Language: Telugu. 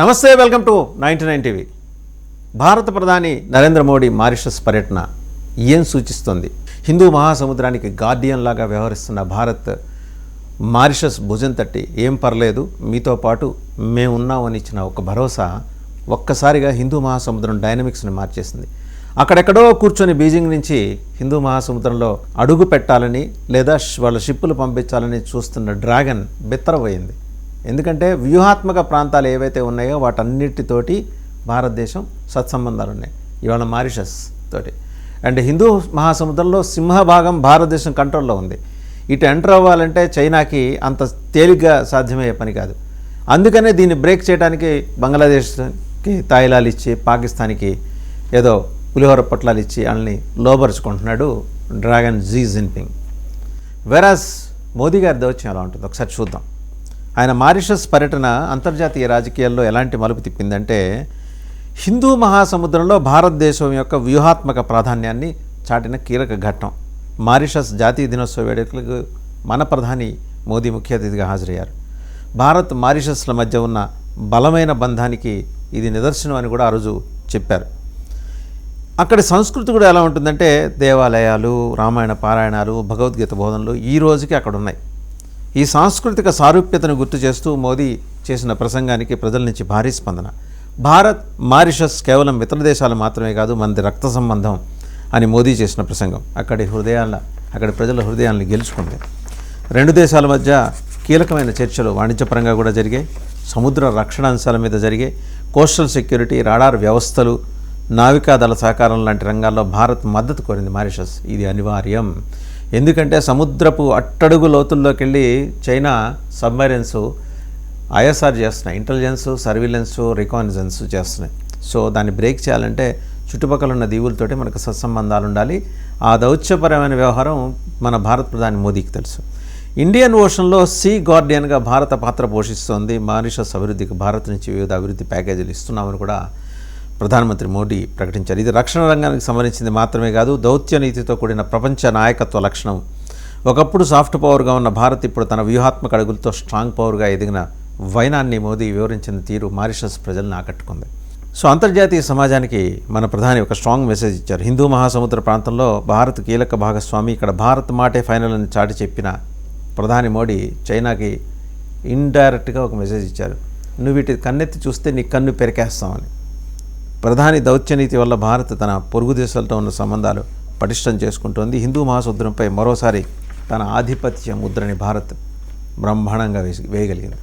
నమస్తే, వెల్కమ్ టు 99 టీవీ. భారత ప్రధాని నరేంద్ర మోడీ మారిషస్ పర్యటన ఏం సూచిస్తుంది? హిందూ మహాసముద్రానికి గార్డియన్ లాగా వ్యవహరిస్తున్న భారత్ మారిషస్ భుజం తట్టి ఏం పర్లేదు, మీతో పాటు మేమున్నామని ఇచ్చిన ఒక భరోసా ఒక్కసారిగా హిందూ మహాసముద్రం డైనమిక్స్ని మార్చేసింది. అక్కడెక్కడో కూర్చొని బీజింగ్ నుంచి హిందూ మహాసముద్రంలో అడుగు పెట్టాలని లేదా వాళ్ళ షిప్పులు పంపించాలని చూస్తున్న డ్రాగన్ బెత్తరపోయింది. ఎందుకంటే వ్యూహాత్మక ప్రాంతాలు ఏవైతే ఉన్నాయో వాటన్నిటితోటి భారతదేశం సత్సంబంధాలు ఉన్నాయి ఇవాళ మారిషస్ తోటి. అండ్ హిందూ మహాసముద్రంలో సింహభాగం భారతదేశం కంట్రోల్లో ఉంది. ఇటు ఎంటర్ అవ్వాలంటే చైనాకి అంత తేలిగ్గా సాధ్యమయ్యే పని కాదు. అందుకనే దీన్ని బ్రేక్ చేయడానికి బంగ్లాదేశ్కి తాయిలాలు ఇచ్చి, పాకిస్తాన్కి ఏదో పులిహోర పొట్లాలు ఇచ్చి వాళ్ళని లోబరుచుకుంటున్నాడు డ్రాగన్ జీ జిన్పింగ్. వెరాస్ మోదీ గారి దౌత్యం ఎలా ఉంటుంది ఒకసారి చూద్దాం. ఆయన మారిషస్ పర్యటన అంతర్జాతీయ రాజకీయాల్లో ఎలాంటి మలుపు తిప్పిందంటే, హిందూ మహాసముద్రంలో భారతదేశం యొక్క వ్యూహాత్మక ప్రాధాన్యాన్ని చాటిన కీలక ఘట్టం. మారిషస్ జాతీయ దినోత్సవ వేడుకలకు మన ప్రధాని మోదీ ముఖ్య అతిథిగా హాజరయ్యారు. భారత్ మారిషస్ల మధ్య ఉన్న బలమైన బంధానికి ఇది నిదర్శనం అని కూడా ఆ రోజు చెప్పారు. అక్కడి సంస్కృతి కూడా ఎలా ఉంటుందంటే, దేవాలయాలు, రామాయణ పారాయణాలు, భగవద్గీత బోధనలు ఈ రోజుకి అక్కడ ఉన్నాయి. ఈ సాంస్కృతిక సారూప్యతను గుర్తు చేస్తూ మోదీ చేసిన ప్రసంగానికి ప్రజల నుంచి భారీ స్పందన. భారత్ మారిషస్ కేవలం మిత్ర దేశాలు మాత్రమే కాదు, మనది రక్త సంబంధం అని మోదీ చేసిన ప్రసంగం అక్కడి ప్రజల హృదయాలను గెలుచుకుంది. రెండు దేశాల మధ్య కీలకమైన చర్చలు వాణిజ్యపరంగా కూడా జరిగాయి, సముద్ర రక్షణ అంశాల మీద జరిగాయి, కోస్టల్ సెక్యూరిటీ, రాడార్ వ్యవస్థలు, నావికాదళ సహకారం లాంటి రంగాల్లో భారత్ మద్దతు కోరింది మారిషస్. ఇది అనివార్యం. ఎందుకంటే సముద్రపు అట్టడుగు లోతుల్లోకి వెళ్ళి చైనా సబ్మెరైన్స్ ఐఎస్ఆర్ చేస్తున్నాయి, ఇంటెలిజెన్స్, సర్వీలెన్స్, రికానెసెన్స్ చేస్తున్నాయి. సో దాన్ని బ్రేక్ చేయాలంటే చుట్టుపక్కల ఉన్న దీవులతోటి మనకు సత్సంబంధాలు ఉండాలి. ఆ దౌత్యపరమైన వ్యవహారం మన భారత ప్రధాని మోదీకి తెలుసు. ఇండియన్ ఓషన్లో సీ గార్డియన్గా భారత పాత్ర పోషిస్తోంది. మారిషస్ అభివృద్ధికి భారత్ నుంచి వివిధ అభివృద్ధి ప్యాకేజీలు ఇస్తున్నామని కూడా ప్రధానమంత్రి మోడీ ప్రకటించారు. ఇది రక్షణ రంగానికి సంబంధించింది మాత్రమే కాదు, దౌత్య నీతితో కూడిన ప్రపంచ నాయకత్వ లక్షణం. ఒకప్పుడు సాఫ్ట్ పవర్గా ఉన్న భారత్ ఇప్పుడు తన వ్యూహాత్మక అడుగులతో స్ట్రాంగ్ పవర్గా ఎదిగిన వైనాన్ని మోదీ వివరించిన తీరు మారిషస్ ప్రజలను ఆకట్టుకుంది. సో అంతర్జాతీయ సమాజానికి మన ప్రధాని ఒక స్ట్రాంగ్ మెసేజ్ ఇచ్చారు. హిందూ మహాసముద్ర ప్రాంతంలో భారత్ కీలక భాగస్వామి, ఇక్కడ భారత్ మాటే ఫైనల్ అని చాటి చెప్పిన ప్రధాని మోడీ చైనాకి ఇండైరెక్ట్గా ఒక మెసేజ్ ఇచ్చారు. నువ్వు వీటి కన్నెత్తి చూస్తే నీ కన్ను పెరికేస్తామని. ప్రధాని దౌత్యనీతి వల్ల భారత్ తన పొరుగు దేశాలతో ఉన్న సంబంధాలు పటిష్టం చేసుకుంటోంది. హిందూ మహాసముద్రంపై మరోసారి తన ఆధిపత్య ముద్రని భారత్ బ్రహ్మాండంగా వేయగలిగింది.